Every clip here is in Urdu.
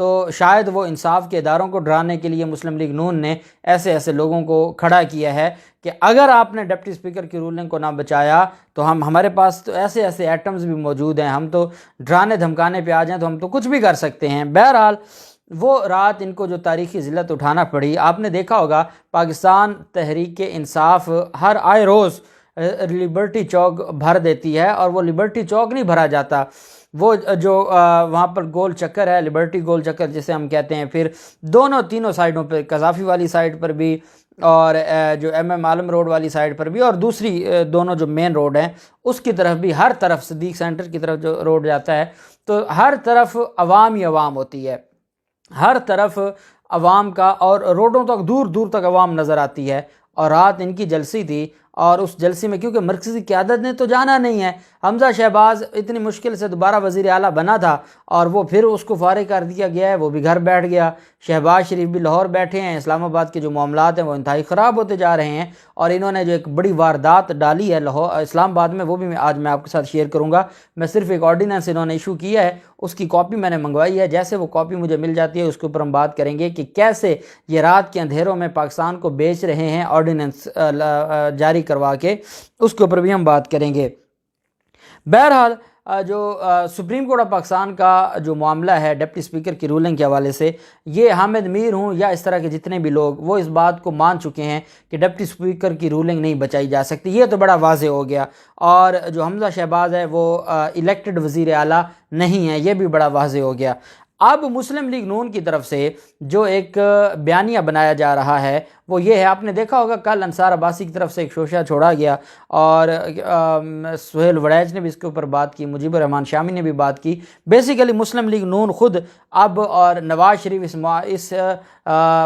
تو شاید وہ انصاف کے اداروں کو ڈرانے کے لیے مسلم لیگ نون نے ایسے ایسے لوگوں کو کھڑا کیا ہے کہ اگر آپ نے ڈپٹی اسپیکر کی رولنگ کو نہ بچایا تو ہمارے پاس تو ایسے ایسے ایٹمز بھی موجود ہیں، ہم تو ڈرانے دھمکانے پہ آ جائیں تو ہم تو کچھ بھی کر سکتے ہیں۔ بہرحال وہ رات ان کو جو تاریخی ذلت اٹھانا پڑی، آپ نے دیکھا ہوگا پاکستان تحریک انصاف ہر آئے روز لبرٹی چوک بھر دیتی ہے، اور وہ لبرٹی چوک نہیں بھرا جاتا، وہ جو وہاں پر گول چکر ہے، لبرٹی گول چکر جسے ہم کہتے ہیں، پھر تینوں سائڈوں پہ، قذافی والی سائڈ پر بھی اور جو ایم عالم روڈ والی سائڈ پر بھی، اور دوسری دونوں جو مین روڈ ہیں اس کی طرف بھی، ہر طرف صدیق سینٹر کی طرف جو روڈ جاتا ہے تو ہر طرف عوام ہی عوام ہوتی ہے، ہر طرف عوام کا، اور روڈوں تک دور دور تک عوام نظر آتی ہے۔ اور رات ان کی جلسی تھی، اور اس جلسی میں کیونکہ مرکزی قیادت نے تو جانا نہیں ہے، حمزہ شہباز اتنی مشکل سے دوبارہ وزیر اعلیٰ بنا تھا اور وہ پھر اس کو فارغ کر دیا گیا ہے، وہ بھی گھر بیٹھ گیا، شہباز شریف بھی لاہور بیٹھے ہیں، اسلام آباد کے جو معاملات ہیں وہ انتہائی خراب ہوتے جا رہے ہیں، اور انہوں نے جو ایک بڑی واردات ڈالی ہے اسلام آباد میں، وہ بھی آج میں آپ کے ساتھ شیئر کروں گا۔ میں صرف ایک آرڈیننس انہوں نے ایشو کیا ہے، اس کی کاپی میں نے منگوائی ہے، جیسے وہ کاپی مجھے مل جاتی ہے اس کے اوپر ہم بات کریں گے کہ کیسے یہ رات کے اندھیروں میں پاکستان کو بیچ رہے ہیں آرڈیننس جاری کروا کے، اس کے اوپر بھی ہم بات کریں گے۔ بہرحال جو سپریم کورٹ آف پاکستان کا جو معاملہ ہے ڈپٹی اسپیکر کی رولنگ کے حوالے سے، یہ حامد میر ہوں یا اس طرح کے جتنے بھی لوگ، وہ اس بات کو مان چکے ہیں کہ ڈپٹی اسپیکر کی رولنگ نہیں بچائی جا سکتی، یہ تو بڑا واضح ہو گیا، اور جو حمزہ شہباز ہے وہ الیکٹڈ وزیر اعلیٰ نہیں ہے، یہ بھی بڑا واضح ہو گیا۔ اب مسلم لیگ نون کی طرف سے جو ایک بیانیہ بنایا جا رہا ہے وہ یہ ہے، آپ نے دیکھا ہوگا کل انصار عباسی کی طرف سے ایک شوشہ چھوڑا گیا، اور سہیل وڑیچ نے بھی اس کے اوپر بات کی، مجیب الرحمان شامی نے بھی بات کی۔ بیسیکلی مسلم لیگ نون خود اب اور نواز شریف اس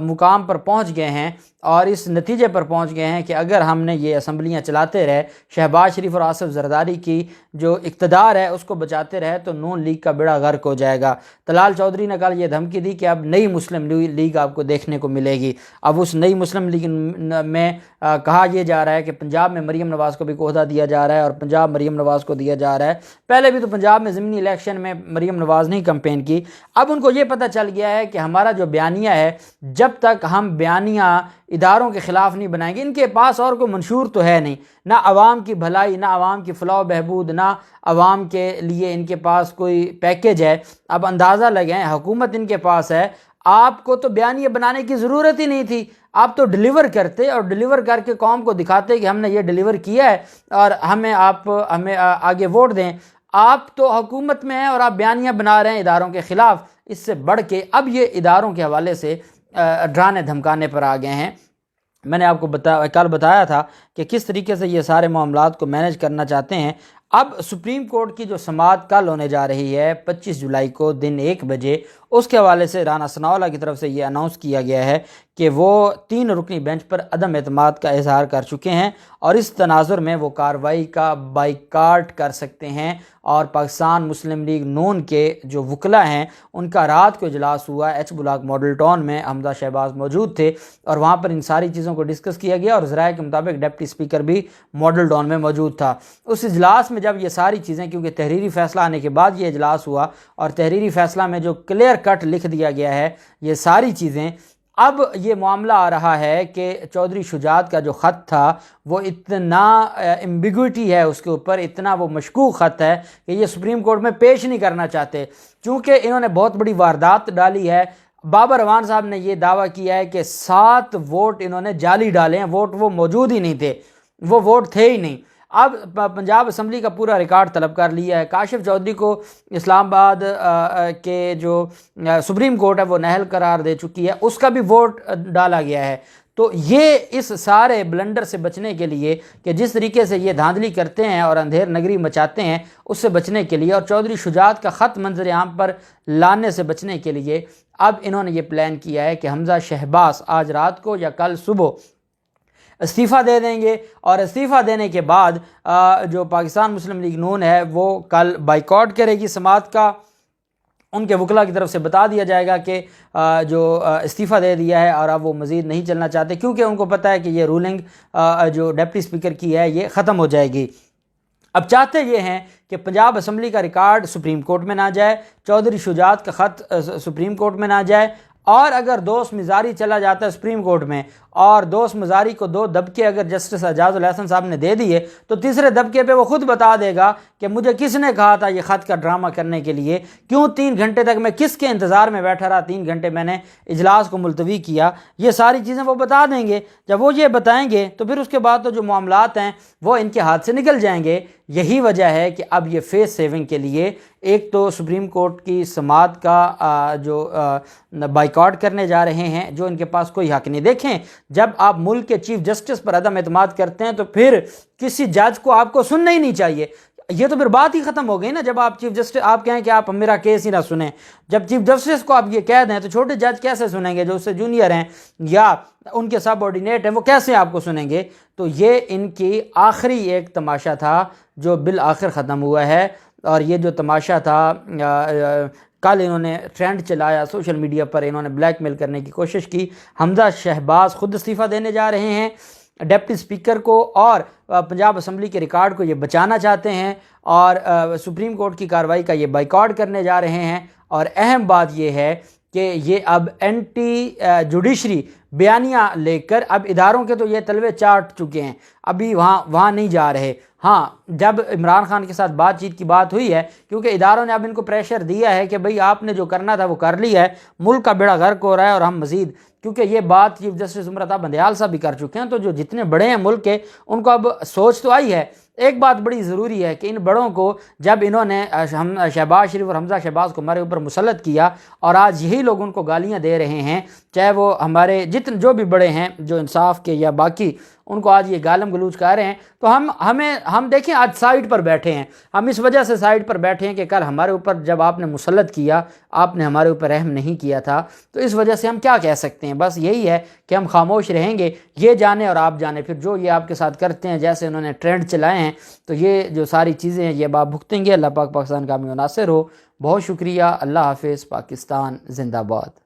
مقام پر پہنچ گئے ہیں اور اس نتیجے پر پہنچ گئے ہیں کہ اگر ہم نے یہ اسمبلیاں چلاتے رہے، شہباز شریف اور آصف زرداری کی جو اقتدار ہے اس کو بچاتے رہے، تو نون لیگ کا بیڑا غرق ہو جائے گا۔ طلال چودھری نے کل یہ دھمکی دی کہ اب نئی مسلم لیگ آپ کو دیکھنے کو ملے گی۔ اب اس نئی مسلم لیگ میں کہا یہ جا رہا ہے کہ پنجاب میں مریم نواز کو بھی عہدہ دیا جا رہا ہے، اور پنجاب مریم نواز کو دیا جا رہا ہے۔ پہلے بھی تو پنجاب میں ضمنی الیکشن میں مریم نواز نے کمپین کی۔ اب ان کو یہ پتہ چل گیا ہے کہ ہمارا جو بیانیہ ہے، جب تک ہم بیانیہ اداروں کے خلاف نہیں بنائیں گے، ان کے پاس اور کوئی منشور تو ہے نہیں، نہ عوام کی بھلائی، نہ عوام کی فلاح و بہبود، نہ عوام کے لیے ان کے پاس کوئی پیکیج ہے۔ اب اندازہ لگائیں، حکومت ان کے پاس ہے، آپ کو تو بیانیہ بنانے کی ضرورت ہی نہیں تھی، آپ تو ڈیلیور کرتے اور ڈیلیور کر کے قوم کو دکھاتے کہ ہم نے یہ ڈیلیور کیا ہے اور ہمیں آگے ووٹ دیں۔ آپ تو حکومت میں ہیں اور آپ بیانیہ بنا رہے ہیں اداروں کے خلاف۔ اس سے بڑھ کے اب یہ اداروں کے حوالے سے ڈرانے دھمکانے پر آ گئے ہیں۔ میں نے آپ کو کل بتایا تھا کہ کس طریقے سے یہ سارے معاملات کو مینیج کرنا چاہتے ہیں۔ اب سپریم کورٹ کی جو سماعت کل ہونے جا رہی ہے 25 جولائی کو دن 1 بجے، اس کے حوالے سے رانا ثناءاللہ کی طرف سے یہ اناؤنس کیا گیا ہے کہ وہ 3 رکنی بینچ پر عدم اعتماد کا اظہار کر چکے ہیں، اور اس تناظر میں وہ کارروائی کا بائیکاٹ کر سکتے ہیں۔ اور پاکستان مسلم لیگ نون کے جو وکلاء ہیں ان کا رات کو اجلاس ہوا ایچ بلاک ماڈل ٹاؤن میں، حمزہ شہباز موجود تھے، اور وہاں پر ان ساری چیزوں کو ڈسکس کیا گیا، اور ذرائع کے مطابق ڈپٹی اسپیکر بھی ماڈل ٹاؤن میں موجود تھا۔ اس اجلاس میں جب یہ ساری چیزیں، کیونکہ تحریری فیصلہ آنے کے بعد یہ اجلاس ہوا، اور تحریری فیصلہ میں جو کلیئر کٹ لکھ دیا گیا ہے یہ ساری چیزیں، اب یہ معاملہ آ رہا ہے کہ چودھری شجاعت کا جو خط تھا وہ اتنا ایمبیگوٹی ہے اس کے اوپر، اتنا وہ مشکوک خط ہے کہ یہ سپریم کورٹ میں پیش نہیں کرنا چاہتے، چونکہ انہوں نے بہت بڑی واردات ڈالی ہے۔ بابر اعوان صاحب نے یہ دعویٰ کیا ہے کہ 7 ووٹ انہوں نے جعلی ڈالے ہیں، ووٹ وہ موجود ہی نہیں تھے، وہ ووٹ تھے ہی نہیں۔ اب پنجاب اسمبلی کا پورا ریکارڈ طلب کر لیا ہے، کاشف چودھری کو اسلام آباد کے جو سپریم کورٹ ہے وہ نااہل قرار دے چکی ہے، اس کا بھی ووٹ ڈالا گیا ہے۔ تو یہ اس سارے بلنڈر سے بچنے کے لیے کہ جس طریقے سے یہ دھاندلی کرتے ہیں اور اندھیر نگری مچاتے ہیں، اس سے بچنے کے لیے، اور چودھری شجاعت کا خط منظر عام پر لانے سے بچنے کے لیے، اب انہوں نے یہ پلان کیا ہے کہ حمزہ شہباز آج رات کو یا کل صبح استعفیٰ دے دیں گے، اور استعفیٰ دینے کے بعد جو پاکستان مسلم لیگ نون ہے وہ کل بائیکاٹ کرے گی سماعت کا۔ ان کے وکلاء کی طرف سے بتا دیا جائے گا کہ جو استعفیٰ دے دیا ہے اور اب وہ مزید نہیں چلنا چاہتے، کیونکہ ان کو پتہ ہے کہ یہ رولنگ جو ڈپٹی اسپیکر کی ہے یہ ختم ہو جائے گی۔ اب چاہتے یہ ہیں کہ پنجاب اسمبلی کا ریکارڈ سپریم کورٹ میں نہ جائے، چودھری شجاعت کا خط سپریم کورٹ میں نہ جائے، اور اگر دوست مزاری چلا جاتا ہے سپریم کورٹ میں اور دوست مزاری کو 2 دبکے اگر جسٹس اعجاز الحسن صاحب نے دے دیے تو تیسرے دبکے پہ وہ خود بتا دے گا کہ مجھے کس نے کہا تھا یہ خط کا ڈرامہ کرنے کے لیے، کیوں 3 گھنٹے تک میں کس کے انتظار میں بیٹھا رہا، 3 گھنٹے میں نے اجلاس کو ملتوی کیا، یہ ساری چیزیں وہ بتا دیں گے۔ جب وہ یہ بتائیں گے تو پھر اس کے بعد تو جو معاملات ہیں وہ ان کے ہاتھ سے نکل جائیں گے۔ یہی وجہ ہے کہ اب یہ فیس سیونگ کے لیے ایک تو سپریم کورٹ کی سماعت کا جو بائیکاٹ کرنے جا رہے ہیں، جو ان کے پاس کوئی حق نہیں۔ دیکھیں، جب آپ ملک کے چیف جسٹس پر عدم اعتماد کرتے ہیں تو پھر کسی جج کو آپ کو سننا ہی نہیں چاہیے، یہ تو پھر بات ہی ختم ہو گئی نا۔ جب آپ چیف جسٹس آپ کہیں کہ آپ میرا کیس ہی نہ سنیں، جب چیف جسٹس کو آپ یہ کہہ دیں تو چھوٹے جج کیسے سنیں گے جو اس سے جونیئر ہیں یا ان کے سب آرڈینیٹ ہیں، وہ کیسے آپ کو سنیں گے؟ تو یہ ان کی آخری ایک تماشا تھا جو بالآخر ختم ہوا ہے۔ اور یہ جو تماشا تھا، کل انہوں نے ٹرینڈ چلایا سوشل میڈیا پر، انہوں نے بلیک میل کرنے کی کوشش کی۔ حمزہ شہباز خود استعفیٰ دینے جا رہے ہیں ڈپٹی اسپیکر کو، اور پنجاب اسمبلی کے ریکارڈ کو یہ بچانا چاہتے ہیں، اور سپریم کورٹ کی کارروائی کا یہ بائیکاٹ کرنے جا رہے ہیں۔ اور اہم بات یہ ہے کہ یہ اب اینٹی جوڈیشری بیانیہ لے کر اب اداروں کے تو یہ تلوے چاٹ چکے ہیں، ابھی وہاں نہیں جا رہے۔ ہاں، جب عمران خان کے ساتھ بات چیت کی بات ہوئی ہے، کیونکہ اداروں نے اب ان کو پریشر دیا ہے کہ بھئی آپ نے جو کرنا تھا وہ کر لیا ہے، ملک کا بیڑا غرق ہو رہا ہے، اور ہم مزید، کیونکہ یہ بات چیف جسٹس زمرت بندیال صاحب بھی کر چکے ہیں، تو جو جتنے بڑے ہیں ملک کے ان کو اب سوچ تو آئی ہے۔ ایک بات بڑی ضروری ہے کہ ان بڑوں کو جب انہوں نے شہباز شریف اور حمزہ شہباز کو ہمارے اوپر مسلط کیا، اور آج یہی لوگ ان کو گالیاں دے رہے ہیں، چاہے وہ ہمارے جو بھی بڑے ہیں جو انصاف کے یا باقی، ان کو آج یہ گالم گلوچ کر رہے ہیں، تو ہم دیکھیں آج سائڈ پر بیٹھے ہیں، ہم اس وجہ سے سائڈ پر بیٹھے ہیں کہ کل ہمارے اوپر جب آپ نے مسلط کیا، آپ نے ہمارے اوپر رحم نہیں کیا تھا، تو اس وجہ سے ہم کیا کہہ سکتے ہیں؟ بس یہی ہے کہ ہم خاموش رہیں گے، یہ جانے اور آپ جانے، پھر جو یہ آپ کے ساتھ کرتے ہیں، جیسے انہوں نے ٹرینڈ چلائے ہیں، تو یہ جو ساری چیزیں ہیں یہ اب آپ بھگتیں گے۔ اللہ پاک پاکستان کا حامی و ناصر ہو۔ بہت شکریہ، اللہ حافظ، پاکستان زندہ باد۔